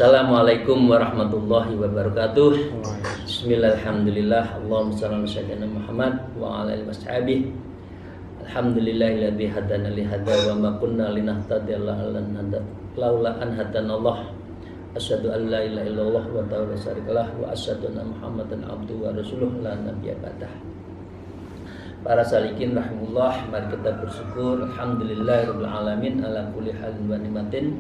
Assalamualaikum warahmatullahi wabarakatuh. Bismillahirrahmanirrahim. Allahumma shalli ala sayyidina Muhammad wa ala alihi washabihi. Alhamdulillahilladzi hadana li hadza wa ma kunna linahtadiya laula an hadanallah. Asyhadu an la ilaha illallah wa la syarikalah wa asyhadu anna Muhammadan abduhu wa rasuluh la nabiyya ba'dah. Para salikin rahimullah, mari kita bersyukur alhamdulillahirabbil alamin ala kulli halin wa nimatin.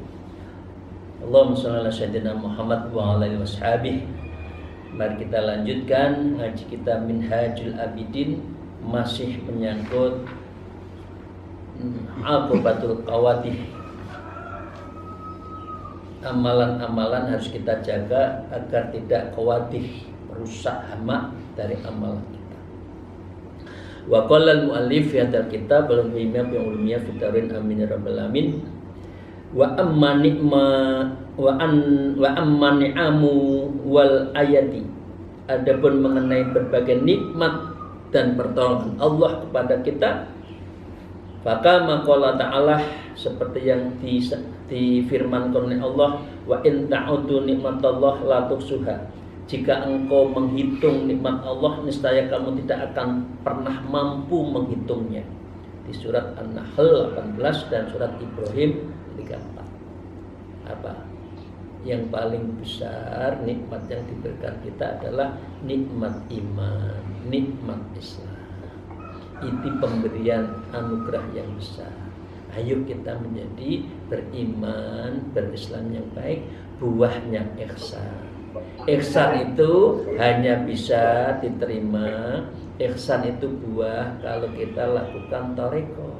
Allahumma shalli ala sayyidina Muhammad wa ala alihi washabihi. Mari kita lanjutkan ngaji kita Minhajul Abidin, masih menyangkut aqibatul qawadih. Amalan-amalan harus kita jaga agar tidak qawadih, rusak hama dari amalan kita. Wa qala al-muallif fi hadzal kitab al-muhimiyah fi ulumiyah fi tarin amin ya rabbal alamin. Wa amma ni'amu wal ayati. Adapun mengenai berbagai nikmat dan pertolongan Allah kepada kita, maka maqala ta'ala, seperti yang difirmankan oleh Allah, wa in ta'udu nikmatallah la tuhsuha. Jika engkau menghitung nikmat Allah, niscaya kamu tidak akan pernah mampu menghitungnya. Di surat An-Nahl 18 dan surat Ibrahim 34. Apa? Yang paling besar nikmat yang diberikan kita adalah nikmat iman, nikmat Islam. Itu pemberian anugerah yang besar. Ayo kita menjadi beriman, berislam yang baik, buahnya ihsan. Ihsan itu hanya bisa diterima, ihsan itu buah kalau kita lakukan thariqah.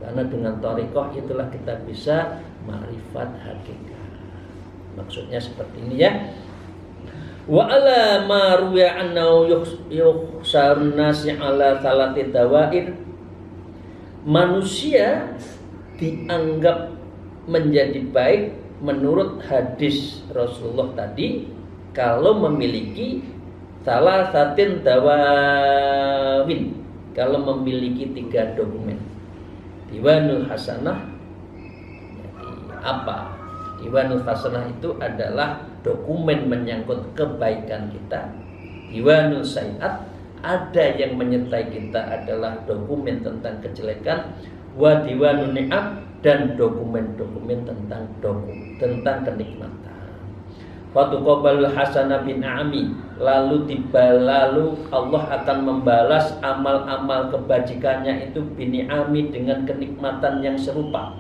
Karena dengan thariqah itulah kita bisa ma'rifat hakikat. Maksudnya seperti ini ya. Wa ala ma ruya annahu yuhsarun nasi ala salati dawair. Manusia dianggap menjadi baik menurut hadis Rasulullah tadi kalau memiliki salah satin dawawin, kalau memiliki 3 dokumen. Diwanul Hasanah. Apa? Diwanul Hasanah itu adalah dokumen menyangkut kebaikan kita. Diwanul Sayiat, ada yang menyertai kita adalah dokumen tentang kejelekan. Wa diwanul Ni'am, dan dokumen-dokumen tentang kenikmatan. Fatuqabalul hasanah bin a'ami, lalu Allah akan membalas amal-amal kebajikannya itu bini'ami, dengan kenikmatan yang serupa.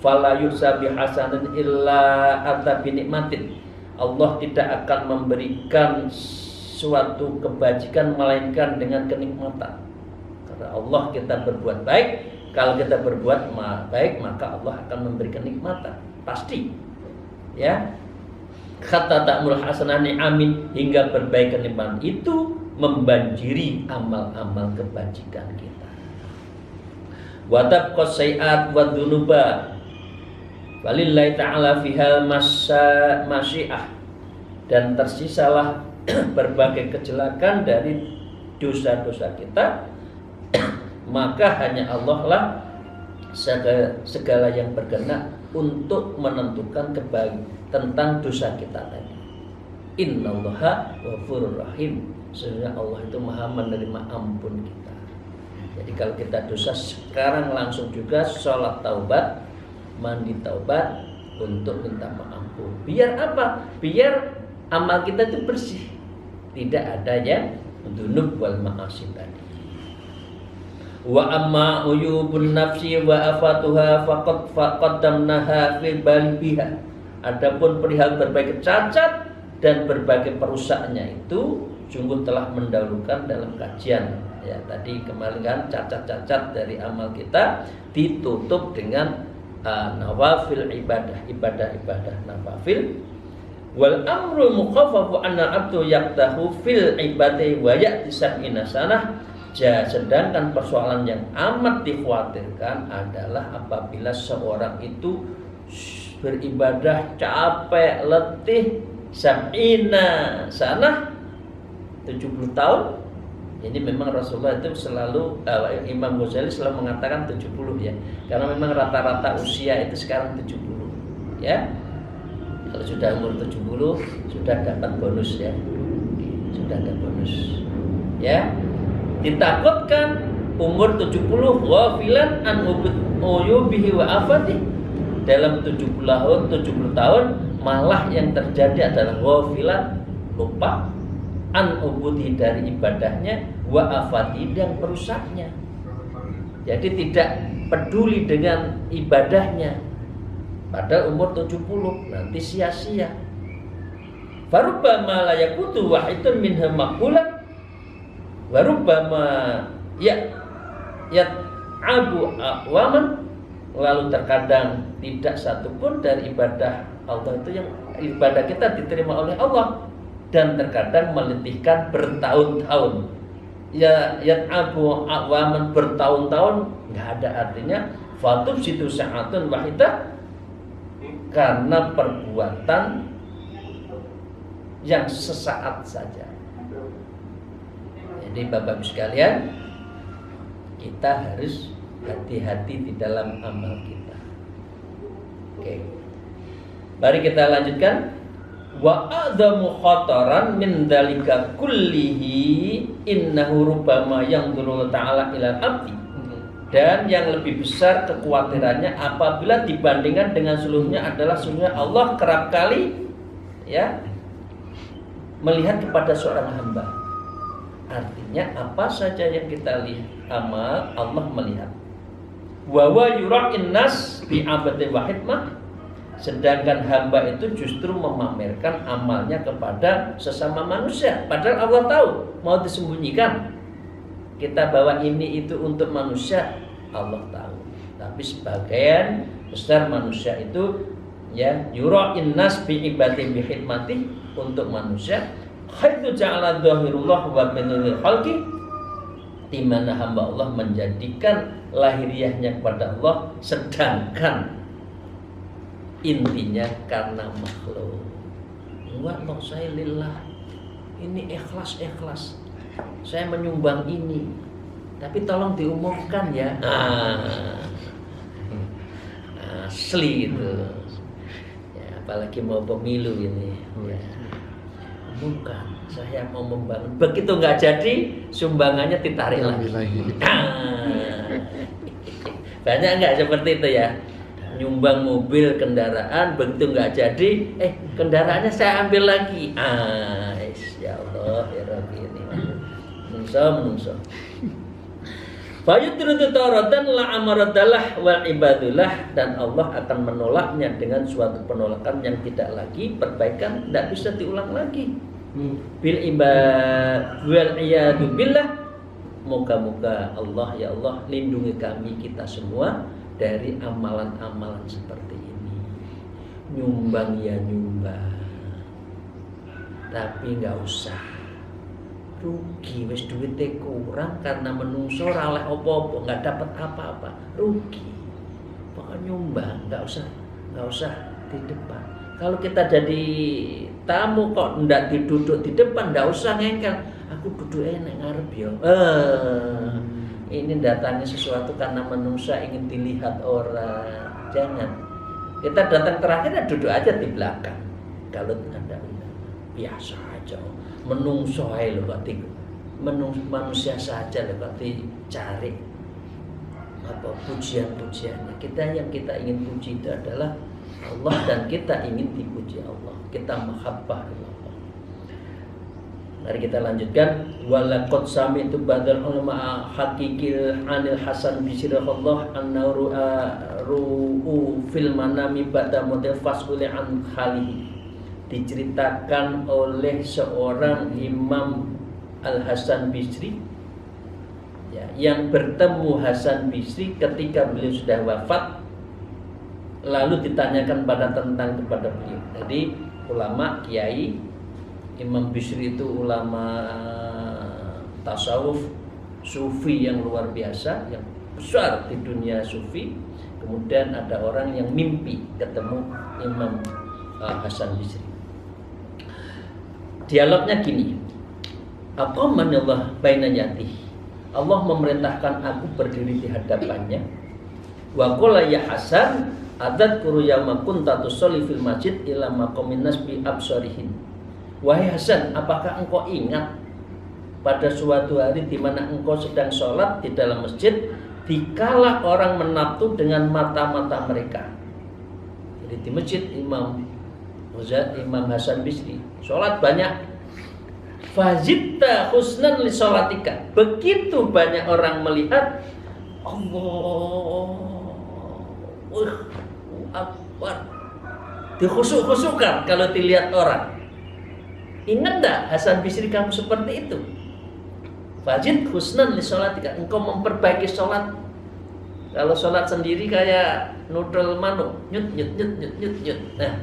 Fala yusabi hasanan illa ata binikmatin. Allah tidak akan memberikan suatu kebajikan melainkan dengan kenikmatan. Karena Allah kita berbuat baik, kalau kita berbuat baik maka Allah akan memberikan kenikmatan pasti. Ya. Kata ta'mul hasanani amin, hingga berbaik kenikmatan itu membanjiri amal-amal kebajikan kita. Wa tabqas sayiat wa dzunuba walillahi ta'ala fihal masyiah, dan tersisalah berbagai kejelekan dari dosa-dosa kita. Maka hanya Allah lah segala yang berkenan untuk menentukan tentang dosa kita tadi. Innallaha ghafurur rahim. Sesungguhnya Allah itu maha menerima ampun kita. Jadi kalau kita dosa sekarang langsung juga sholat taubat, mandi taubat untuk minta ampun. Biar apa? Biar amal kita itu bersih, tidak ada yang dzunub wal ma'asi tadi. Wa amma uyubun nafsi wa afatuha faqad qaddamnaha fi balbiha. Adapun perihal berbagai cacat dan berbagai perusaknya itu sungguh telah mendahulukan dalam kajian. Ya, tadi kemarin kan cacat-cacat dari amal kita ditutup dengan nawafil ibadah nawafil. Wal amrul mukhaffafu anna abdu yaqtahu fil ibadati wa ya'ti sab'ina sanah. Sedangkan persoalan yang amat dikhawatirkan adalah apabila seorang itu beribadah capek, letih, sab'ina sanah, 70 tahun. Ini memang Rasulullah itu selalu Imam Ghazali selalu mengatakan 70 ya. Karena memang rata-rata usia itu sekarang 70 ya. Kalau sudah umur 70 sudah dapat bonus ya. Sudah ada bonus. Ya. Ditakutkan umur 70 ghafilan an uyubihi wa afati. Dalam 70 tahun malah yang terjadi adalah ghafilan, lupa, an ubudi dari ibadahnya, wa afati dan perusaknya. Jadi tidak peduli dengan ibadahnya. Padahal umur 70 nanti sia-sia. Farubbama la yakutu wahidun minha maqbulan wa rubbama abu awaman. Lalu terkadang tidak satupun dari ibadah Allah itu yang ibadah kita diterima oleh Allah, dan terkadang meletihkan bertahun-tahun. Ya abu awaman bertahun-tahun nggak ada artinya. Fatub situ sa'atun wahidah, karena perbuatan yang sesaat saja. Jadi Bapak Ibu sekalian, kita harus hati-hati di dalam amal kita. Oke. Mari kita lanjutkan. Wa a'dhamu khataran min dzalika kullihi innahu rubbama yanzuru ta'ala ilal abdi. Dan yang lebih besar kekhawatirannya apabila dibandingkan dengan seluruhnya adalah sesungguhnya Allah kerap kali ya melihat kepada seorang hamba. Artinya apa saja yang kita lihat amal Allah melihat. Wa wa yura'in nas bi abadin wahidmah. Sedangkan hamba itu justru memamerkan amalnya kepada sesama manusia. Padahal Allah tahu, mau disembunyikan. Kita bawa ini itu untuk manusia, Allah tahu. Tapi sebagian besar manusia itu ya yura'in nas bi ibadin bi khidmati, untuk manusia. Haitsu ja'ala dzahirullah wa batinul khalqi, di mana hamba Allah menjadikan lahiriahnya kepada Allah, sedangkan intinya karena makhluk. Wa saya lillah, ini ikhlas. Saya menyumbang ini, tapi tolong diumumkan ya. Asli gitu. Ya, apalagi mau pemilu ini. Ya. Umumkan, saya mau membangun. Begitu nggak jadi, sumbangannya ditarik lagi. Banyak nggak seperti itu ya? Nyumbang mobil, kendaraan, begitu nggak jadi, kendaraannya saya ambil lagi. Ya Allah, ya Rabbi, ini menungso. Fayudridu taratan la amaradalah wal ibadullah, dan Allah akan menolaknya dengan suatu penolakan yang tidak lagi perbaikan, tidak bisa diulang lagi. Bil ibad wal iyadu billah. Moga-moga Allah, ya Allah, lindungi kami kita semua dari amalan-amalan seperti ini. Nyumbang ya nyumbang, tapi nggak usah rugi. Wis duitnya kurang karena menungso ora oleh apa-apa, nggak dapat apa-apa, rugi. Pokoknya nyumbang, nggak usah di depan. Kalau kita jadi tamu kok ndak duduk di depan, ndak usah ngengkel. Aku duduk enak ngarep yo. Ini datangnya sesuatu karena manusia ingin dilihat orang. Jangan. Kita datang terakhir duduk aja di belakang. Kalau Anda biasa aja. Menungso ae lho kok manusia saja lho kok dicari apa pujian-pujiannya. Yang kita ingin puji itu adalah Allah, dan kita ingin dipuji Allah. Kita mahabbah Allah. Mari kita lanjutkan. Walaqad sami'tu badal ulama haqiqil anil Hasan bisirullah annahu ru'u fil manami ba'da mutafassul an khalihi. Diceritakan oleh seorang Imam Al-Hasan Bisri ya, yang bertemu Hasan Bisri ketika beliau sudah wafat, lalu ditanyakan kepada beliau. Jadi ulama, kiai, Imam Bisri itu ulama tasawuf sufi yang luar biasa, yang besar di dunia sufi. Kemudian ada orang yang mimpi ketemu Imam Hasan Bisri. Dialognya gini. Aqamanallah baina yatihi. Allah memerintahkan aku berdiri di hadapannya. Wa qala ya Hasan, adzkuru yauma kunta tusolli fil masjid ila maqamin nas bi absarihin. Wahai Hasan, apakah engkau ingat pada suatu hari di mana engkau sedang sholat di dalam masjid, dikala orang menatu dengan mata-mata mereka. Jadi di masjid Imam Hasan Bisri sholat banyak. Fazitta husnan li sholatika. Begitu banyak orang melihat, Allahu Akbar, dikhusuk-khusukkan kalau dilihat orang. Ingat tak Hasan Bisri kamu seperti itu? Fazid husnan li sholatika, engkau memperbaiki sholat. Kalau sholat sendiri kayak nudel manuk, nyut. Nah,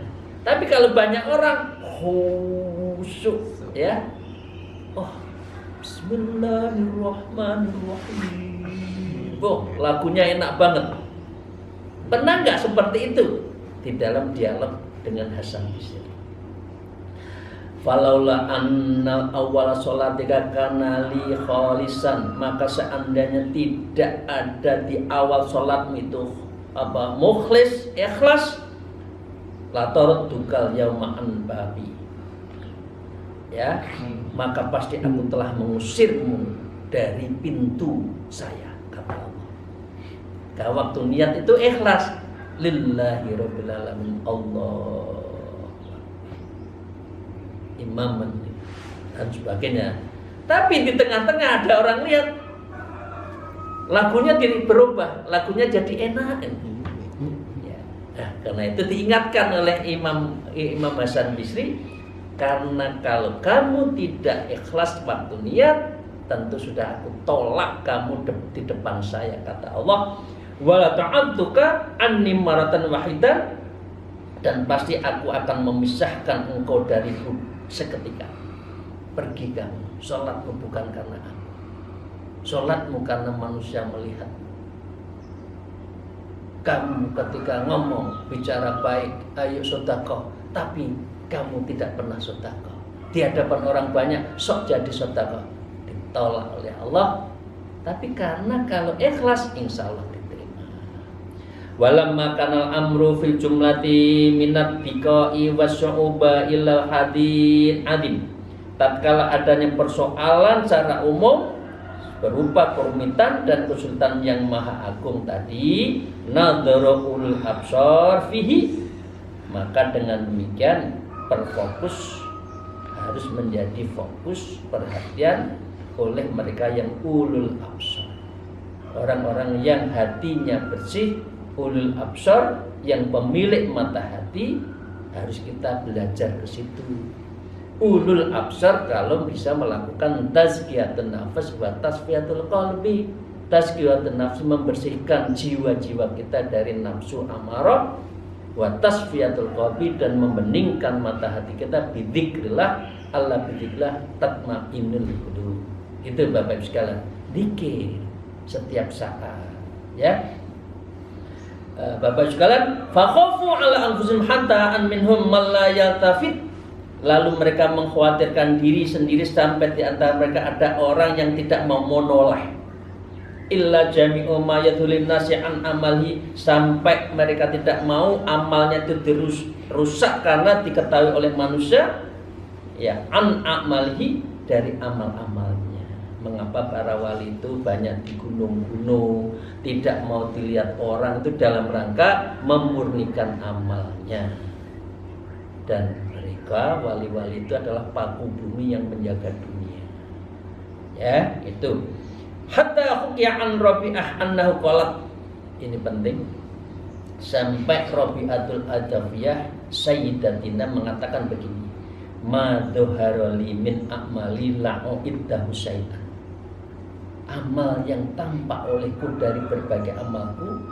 tapi kalau banyak orang khusyuk, ya. Oh, Bismillahirrahmanirrahim. Oh, lagunya enak banget. Pernah nggak seperti itu di dalam dialog dengan Hasan Bisri? Falaula anna awal sholatika kana li khalisan, maka seandainya tidak ada di awal sholatmu itu mukhlis, ikhlas, la taradukal yauma'an babi, ya, maka pasti aku telah mengusirmu dari pintu saya, kata Allah. Kalau waktu niat itu ikhlas, lillahi rabbil alamin, Allah imam dan sebagainya. Tapi di tengah-tengah ada orang lihat lagunya berubah, lagunya jadi enak. Ya. Nah, karena itu diingatkan oleh Imam Hasan Bisri, karena kalau kamu tidak ikhlas waktu niat, tentu sudah aku tolak kamu di depan saya, kata Allah. Wala ta'adtuka anni maratan wahidan, dan pasti aku akan memisahkan engkau dariku seketika. Pergi kamu, sholatmu bukan karena aku, sholatmu karena manusia melihat. Kamu ketika ngomong, bicara baik, ayo sedekah, tapi kamu tidak pernah sedekah. Di hadapan orang banyak, sok jadi sedekah, ditolak oleh Allah. Tapi karena kalau ikhlas, insya Allah diterima. Walamma kanal amru fil jumlati minat biqai wasyu'uba illa hadin adim. Tatkala adanya persoalan secara umum berupa kerumitan dan kesulitan yang maha agung tadi, nadharul absar fihi, maka dengan demikian perfokus harus menjadi fokus perhatian oleh mereka yang ulul absar, orang-orang yang hatinya bersih, ulul absar, yang pemilik mata hati. Harus kita belajar ke situ. Ulul absar kalau bisa melakukan tazkiyatun nafas wa tasfiyatul qalbi. Tazkiyatun nafs membersihkan jiwa-jiwa kita dari nafsu amarah, wa tasfiyatul qalbi dan membeningkan mata hati kita bidzikrillah, Allah bidzikrillah tatmainnul qulub. Itu Bapak Ibu sekalian, zikir setiap saat, ya. Bapak Ibu sekalian, fa khafu ala anfusihim hatta an minhum man la yaltafit. Lalu mereka mengkhawatirkan diri sendiri sampai di antara mereka ada orang yang tidak mau menoleh. Illa jami'u ma yadhulun nasi an amali, sampai mereka tidak mau amalnya itu dirusak karena diketahui oleh manusia, ya, an amalihi, dari amal-amalnya. Mengapa para wali itu banyak di gunung-gunung, tidak mau dilihat orang, itu dalam rangka memurnikan amalnya. Dan mereka wali-wali itu adalah paku bumi yang menjaga dunia. Ya, itu. Hatta hukiya an Rabi'ah annahu qalat. Ini penting. Sampai Rabi'atul Adawiyah Sayyidatina mengatakan begini. Ma dhuharali min a'mali la'u'iddahu syai'an. Amal yang tampak olehku dari berbagai amalku,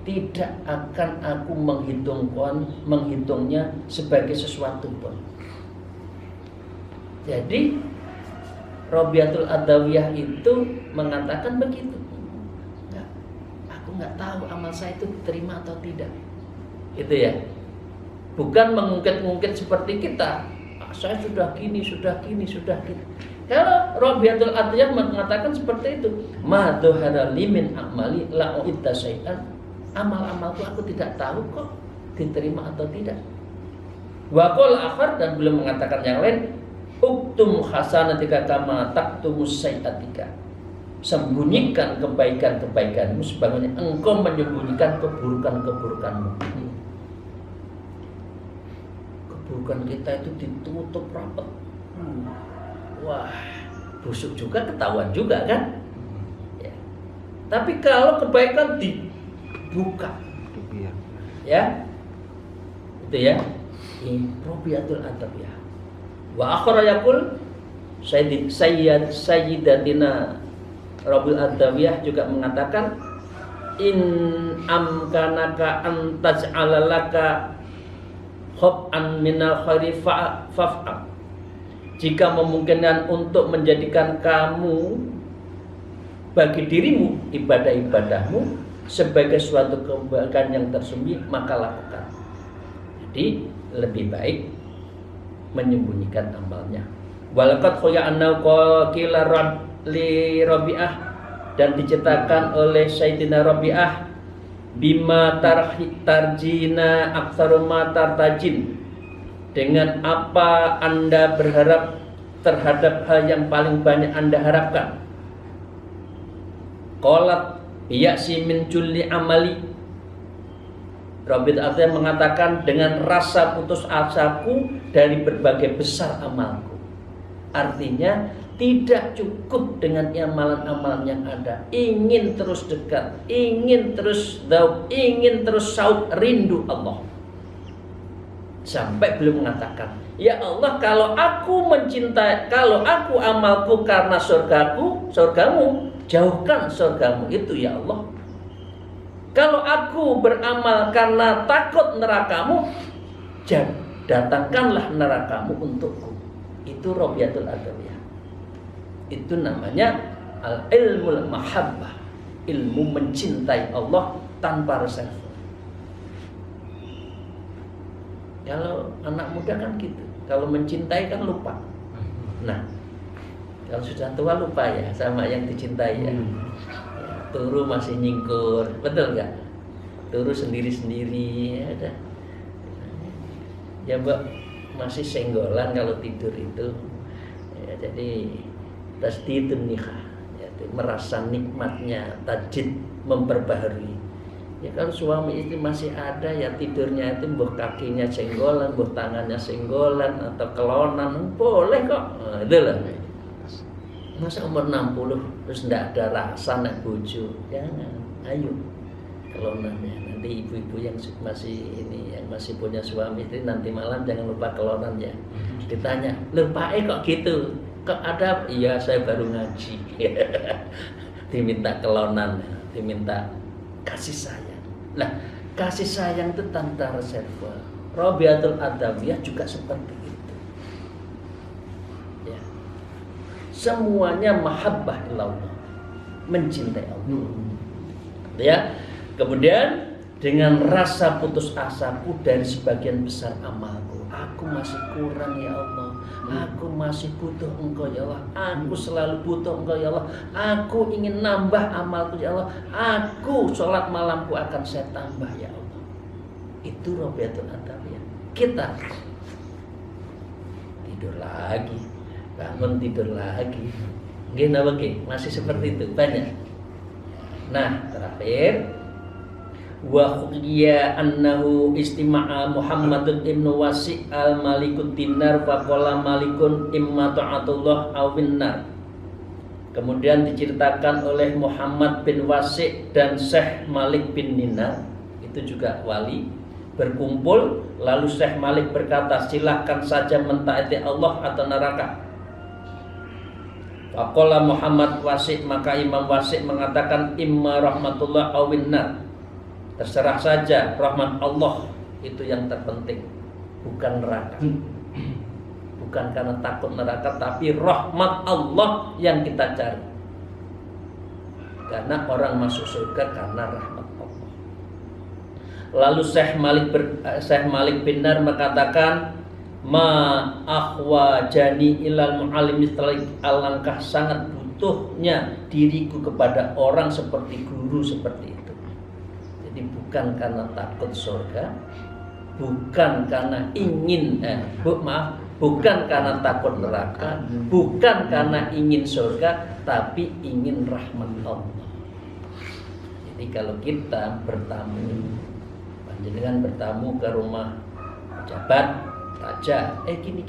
tidak akan aku menghitungnya sebagai sesuatu pun. Jadi Rabi'atul Adawiyah itu mengatakan begitu. Aku nggak tahu amal saya itu diterima atau tidak. Itu ya. Bukan mengungkit-ungkit seperti kita. Saya sudah gini. Kalau Rabi'atul Adawiyah mengatakan seperti itu, ma dhuhara li min amali la u'idda syai'an. amal-amalku aku tidak tahu kok diterima atau tidak. Wa qala akhar, dan beliau mengatakan yang lain, uktum hasanatika kama taktumus sayyi'atika. Sembunyikan kebaikan-kebaikanmu sebagaimana engkau menyembunyikan keburukan-keburukanmu. Keburukan kita itu ditutup rapat. Wah, busuk juga, ketahuan juga kan? Ya. Tapi kalau kebaikan dibuka, ya, itu ya. Robiatul adabiyah. Wa akhara yaqul Sayyidatina Rabil Adawiyah juga mengatakan, in amkanaka an taj'ala laka khob'an minal khairi faf'al. Jika memungkinkan untuk menjadikan kamu bagi dirimu ibadah-ibadahmu sebagai suatu kebaikan yang tersembunyi, maka lakukan. Jadi lebih baik menyembunyikan amalnya. Walaqad khuya'anna qila li Rabi'ah, dan diceritakan oleh Sayyidina Rabi'ah, bima tarjina aktsaru ma tartajin, dengan apa Anda berharap terhadap hal yang paling banyak Anda harapkan. Qalat ya'si min julli amali. Rabi'ah mengatakan, dengan rasa putus asaku dari berbagai besar amalku. Artinya tidak cukup dengan amalan-amalan yang ada. Ingin terus dekat, ingin terus dzauq, ingin terus syauq, rindu Allah. Sampai beliau mengatakan, ya Allah, kalau aku mencintai, kalau aku amalku karena surgaku, surgamu, jauhkan surgamu itu ya Allah. Kalau aku beramal karena takut nerakamu, datangkanlah nerakamu untukku. Itu Robiatul Adawiyah. Itu namanya al-ilmul mahabbah, ilmu mencintai Allah tanpa reserve. Kalau anak muda kan gitu, kalau mencintai kan lupa. Nah, kalau sudah tua lupa ya sama yang dicintai ya. Turu masih nyingkur, betul nggak? Turu sendiri-sendiri, ya udah. Ya mbak masih senggolan kalau tidur itu. Ya, jadi tasdidun nikah, ya, merasa nikmatnya, tajdid, memperbaharui. Ya kalau suami istri masih ada ya tidurnya itu buh kakinya senggolan, buh tangannya senggolan atau kelonan, boleh kok. Nah, itu lah. Masa umur 60 terus tidak ada rasa nak bojo, jangan. Ayo kelonannya. Nanti ibu-ibu yang masih ini, yang masih punya suami itu nanti malam jangan lupa kelonan ya. Ditanya, lupa kok gitu? Kok ada? Iya saya baru ngaji. Diminta kelonan, diminta kasih sayang. Nah kasih sayang itu tanpa reserve. Robiatul Adawiyah juga seperti itu. Semuanya mahabbah ilallah, mencintai Allah. Ya. Kemudian dengan rasa putus asaku dari sebagian besar amalku, aku masih kurang ya Allah. Aku masih butuh Engkau ya Allah. Aku selalu butuh Engkau ya Allah. Aku ingin nambah amalku ya Allah. Aku sholat malamku akan saya tambah ya Allah. Itu Robiatul Adawiyah. Kita tidur lagi, bangun tidur lagi, gimana bagi masih seperti itu banyak. Nah terakhir, wa khuliya annahu istima'a Muhammadun ibnu Wasi' al-Malikud Dinar faqala malikun imma ta'atullah awin nar. Kemudian diceritakan oleh Muhammad bin Wasi' dan Syekh Malik bin Dinar, itu juga wali, berkumpul. Lalu Syekh Malik berkata, silahkan saja mentaati Allah atau neraka. Faqala Muhammad Wasi', maka Imam Wasi' mengatakan, imma rahmatullah awin nar. Terserah saja, rahmat Allah itu yang terpenting, bukan neraka. Bukan karena takut neraka, tapi rahmat Allah yang kita cari. Karena orang masuk surga karena rahmat Allah. Lalu Syekh Malik bin Nar mengatakan, ma akhwajani ilal mu'allim, alangkah sangat butuhnya diriku kepada orang seperti guru seperti itu. Jadi bukan karena takut surga, bukan karena ingin bukan karena takut neraka, bukan karena ingin surga, tapi ingin rahmat Allah. Jadi kalau kita bertamu, panjenengan bertamu ke rumah pejabat, raja, gini.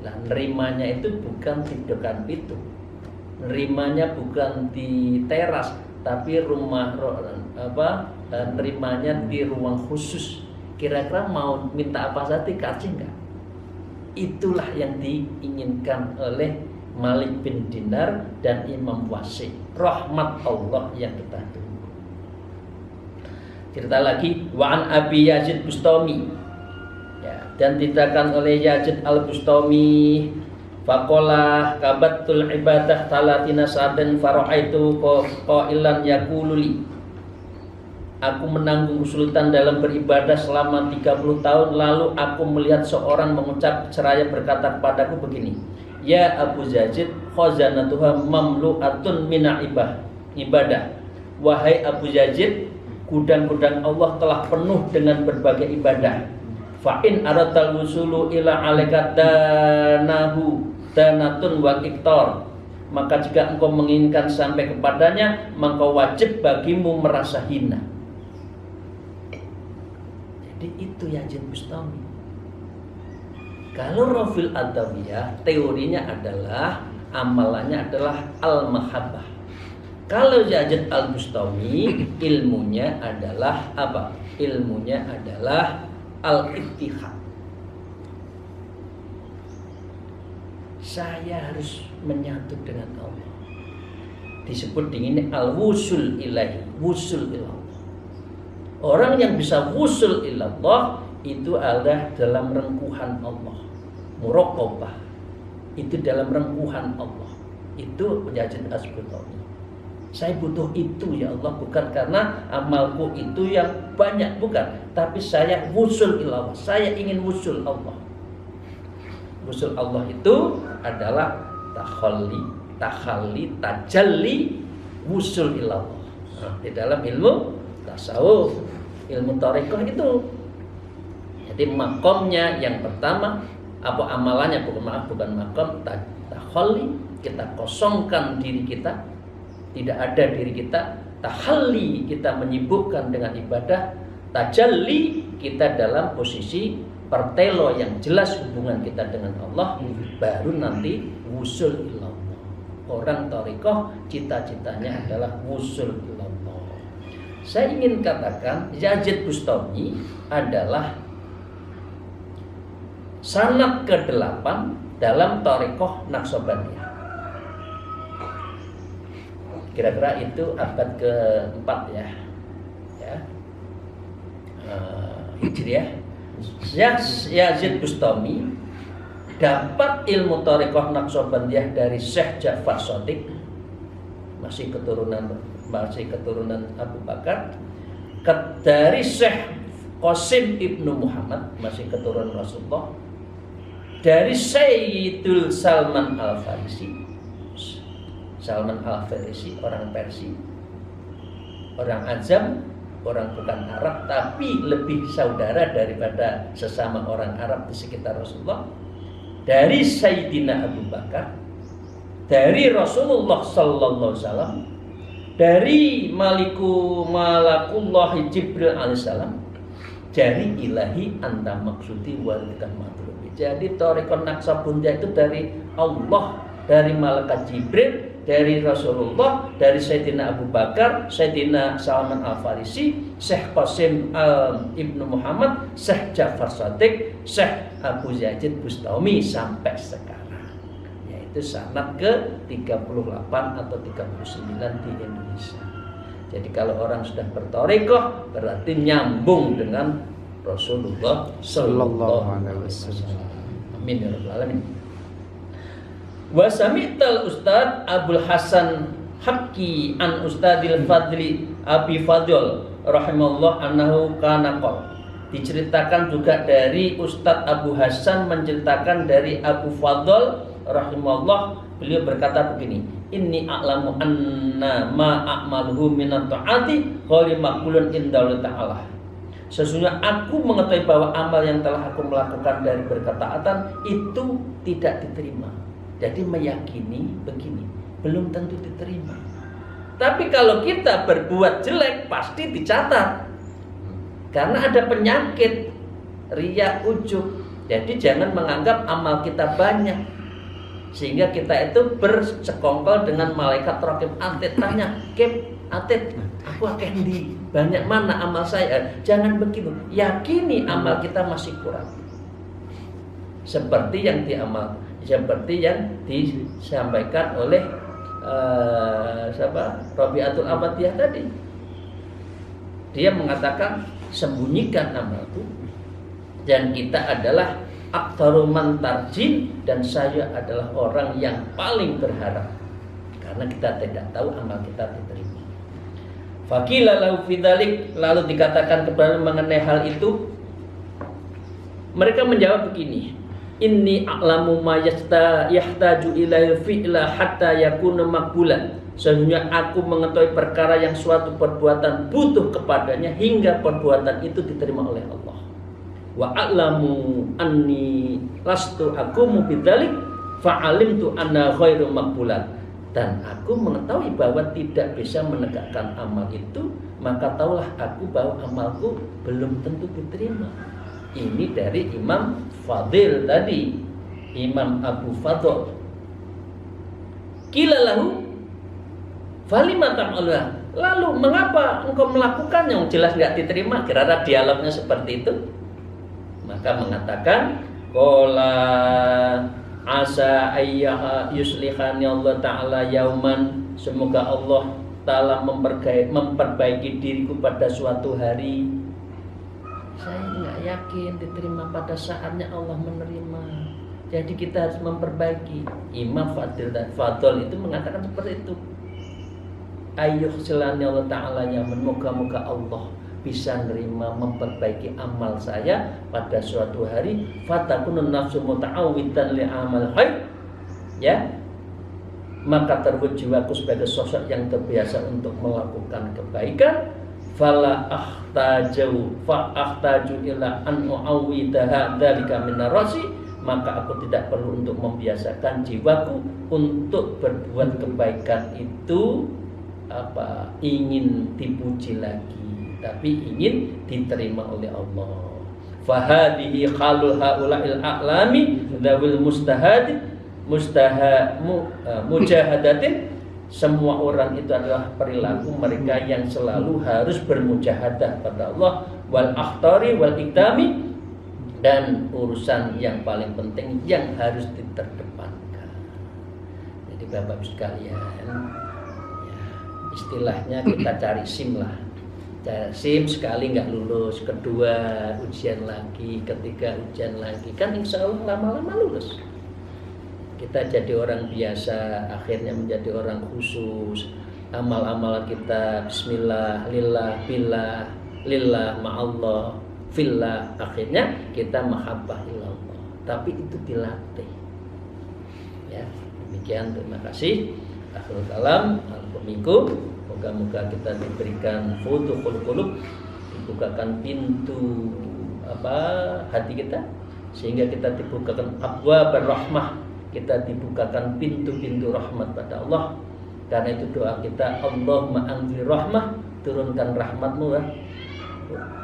Nah, nerimanya itu bukan di depan pintu, nerimanya bukan di teras, tapi nerimanya di ruang khusus. Kira-kira mau minta apa saja dikasih enggak? Itulah yang diinginkan oleh Malik bin Dinar dan Imam Wasi. Rahmat Allah yang kita tunggu. Cerita lagi, wa'an Abi Yazid Bustami. Ya, dan diterangkan oleh Yazid al-Bustami, faqala kabattul ibadah talatina sa'dan fara'aitu qailan yaqululi. Aku menanggung kesulitan dalam beribadah selama 30 tahun, lalu aku melihat seorang mengucap seraya berkata kepadaku begini, ya Abu Yazid, khazanatuha mamlu'atun mina ibadah. Wahai Abu Yazid, gudang-gudang Allah telah penuh dengan berbagai ibadah. Fa'in aratal wusulu ila alaikat danatun wa iktor. Maka jika engkau menginginkan sampai kepadanya, maka wajib bagimu merasa hina. Jadi itu Yazid Bustami. Kalau Rafil Adawiyah, teorinya adalah amalannya adalah al-mahabbah. Kalau Yazid al-Bustami, ilmunya adalah apa? Ilmunya adalah al-ittihad. Saya harus menyatu dengan Allah. Disebut dengan al-wusul ilahi, wusul ilallah. Orang yang bisa wusul ilallah itu adalah dalam rengkuhan Allah. Muraqabah itu dalam rengkuhan Allah. Itu Yazid al-Bustami. Saya butuh itu ya Allah, bukan karena amalku itu yang banyak, bukan, tapi saya wusul ilallah, saya ingin wusul Allah. Wusul Allah itu adalah takhalli, tajalli, wusul ilallah. Di dalam ilmu tasawuf, ilmu thariqah itu. Jadi makomnya yang pertama, apa amalannya, bukan makom, takhalli, kita kosongkan diri kita. Tidak ada diri kita, tahalli, kita menyibukkan dengan ibadah, tajalli, kita dalam posisi pertelo yang jelas hubungan kita dengan Allah, baru nanti wusul ilallah. Orang thariqah cita-citanya adalah wusul ilallah. Saya ingin katakan Yazid Bustami adalah sanad ke-8 dalam thariqah Naqsabandiyah. Kira-kira itu abad ke-4 ya. Hijriah. Yazid Bustami dapat ilmu thariqah Naqsabandiyah dari Syekh Ja'far Shadiq, masih keturunan Abu Bakar, dari Syekh Qasim Ibnu Muhammad, masih keturunan Rasulullah, dari Sayyidul Salman Al-Farisi. Salman Al-Farisi orang Persia, orang Ajam, orang bukan Arab, tapi lebih saudara daripada sesama orang Arab di sekitar Rasulullah. Dari Sayyidina Abu Bakar, dari Rasulullah Sallallahu Alaihi Wasallam, dari Malakullah Jibril Alaihissalam, dari ilahi anta maksudi walikan matlubi. Jadi thariqah Naqsabandiyah itu dari Allah, dari malaikat Jibril, dari Rasulullah, dari Sayyidina Abu Bakar, Sayyidina Salman Al-Farisi, Syekh Qasim Ibnu Muhammad, Syekh Ja'far Shadiq, Syekh Abu Yazid Bustami sampai sekarang. Yaitu sanad ke-38 atau 39 di Indonesia. Jadi kalau orang sudah berthariqah berarti nyambung dengan Rasulullah sallallahu alaihi wasallam. Amin ya rabbal alamin. Wa sami'tal Ustad Abdul Hasan Habki an Ustadil Fadli Abi Fadl rahimahullah annahu kana qol. Diceritakan juga dari Ustadz Abu Hasan menceritakan dari Abu Fadl rahimahullah, beliau berkata begini, inni a'lamu anna ma a'maluhu minat ta'ati khairu maqbulun indallah ta'ala. Sesungguhnya aku mengetahui bahwa amal yang telah aku melakukan dari berketaatan itu tidak diterima. Jadi meyakini begini, belum tentu diterima. Tapi kalau kita berbuat jelek pasti dicatat. Karena ada penyakit riya, ujub. Jadi jangan menganggap amal kita banyak, sehingga kita itu bersekongkol dengan malaikat raqib atid, tanya, "Kep, atid, aku akan di banyak mana amal saya?" Jangan begitu. Yakini amal kita masih kurang. Seperti yang disampaikan oleh Rabi'atul Abadiyah tadi. Dia mengatakan, sembunyikan amalku, dan kita adalah aktaru man tarjin, dan saya adalah orang yang paling berharap, karena kita tidak tahu amal kita diterima. Faqila lahu fidzalik, lalu dikatakan kepada mengenai hal itu, mereka menjawab begini, inni a'lamu ma yahtaju ilaihi fi'la hatta yakuna maqbulan. Sesungguhnya aku mengetahui perkara yang suatu perbuatan butuh kepadanya hingga perbuatan itu diterima oleh Allah. Wa a'lamu anni lastu aqumu bidzalik fa'alimtu anna khairu maqbulan. Dan aku mengetahui bahwa tidak bisa menegakkan amal itu, maka taulah aku bahwa amalku belum tentu diterima. Ini dari Imam Fadil tadi, Imam Abu Fadl. Qila lahu falima ta'maluna, lalu mengapa engkau melakukan yang jelas tidak diterima? Kira-kira dialognya seperti itu. Maka mengatakan, qala asa ayyaha yuslihani Allah ta'ala yauman, semoga Allah ta'ala memperbaiki diriku pada suatu hari. Saya nggak yakin diterima pada saatnya Allah menerima. Jadi kita harus memperbaiki. Imam Fadl itu mengatakan seperti itu. Ayyuh silani Allah ta'ala nyaman, moga-moga Allah bisa nerima memperbaiki amal saya pada suatu hari. Fatakunun nafsu muta'awwidan li amal khair, ya, maka terwujud jiwaku sebagai sosok yang terbiasa untuk melakukan kebaikan. Fala ahtaju ila an u'awwidaha dzalika min rasi, maka aku tidak perlu untuk membiasakan jiwaku untuk berbuat kebaikan itu ingin dipuji lagi, tapi ingin diterima oleh Allah. Fahadihi khalul haula'il a'lami dzawil mujahadatin. Semua orang itu adalah perilaku mereka yang selalu harus bermujahadah pada Allah, wal akhtari wal iktami, dan urusan yang paling penting yang harus diterdepankan. Jadi Bapak sekalian, ya, istilahnya kita cari SIM lah. Cari SIM, sekali nggak lulus, kedua ujian lagi, ketiga ujian lagi, kan insya Allah lama-lama lulus. Kita jadi orang biasa, akhirnya menjadi orang khusus. Amal-amal kita bismillah, lillah, billah, lillah, ma'allah, fillah, akhirnya kita mahabbah ilallah. Tapi itu dilatih. Ya, demikian, terima kasih. Akhirul kalam, al-fumikum. Moga-moga kita diberikan futuhul qulub, dibukakan pintu hati kita, sehingga kita dibukakan abwabur rahmah, kita dibukakan pintu-pintu rahmat pada Allah. Karena itu doa kita, Allahumma anzil rahmah, turunkan rahmatmu ya.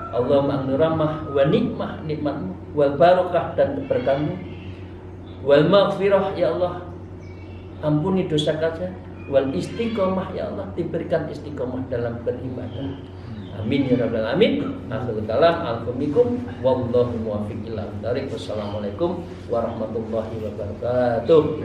Allahumma anzil rahmah wa nikmah, nikmatmu, wal barakah, dan keberkahanmu, wal maghfirah, ya Allah ampuni dosa kita, wal istiqomah, ya Allah diberikan istiqomah dalam beribadah. Amin ya rabbal alamin. Akhirul kalam, alaikum wallahu muwaffiq ila thariq. Wassalamualaikum warahmatullahi wabarakatuh.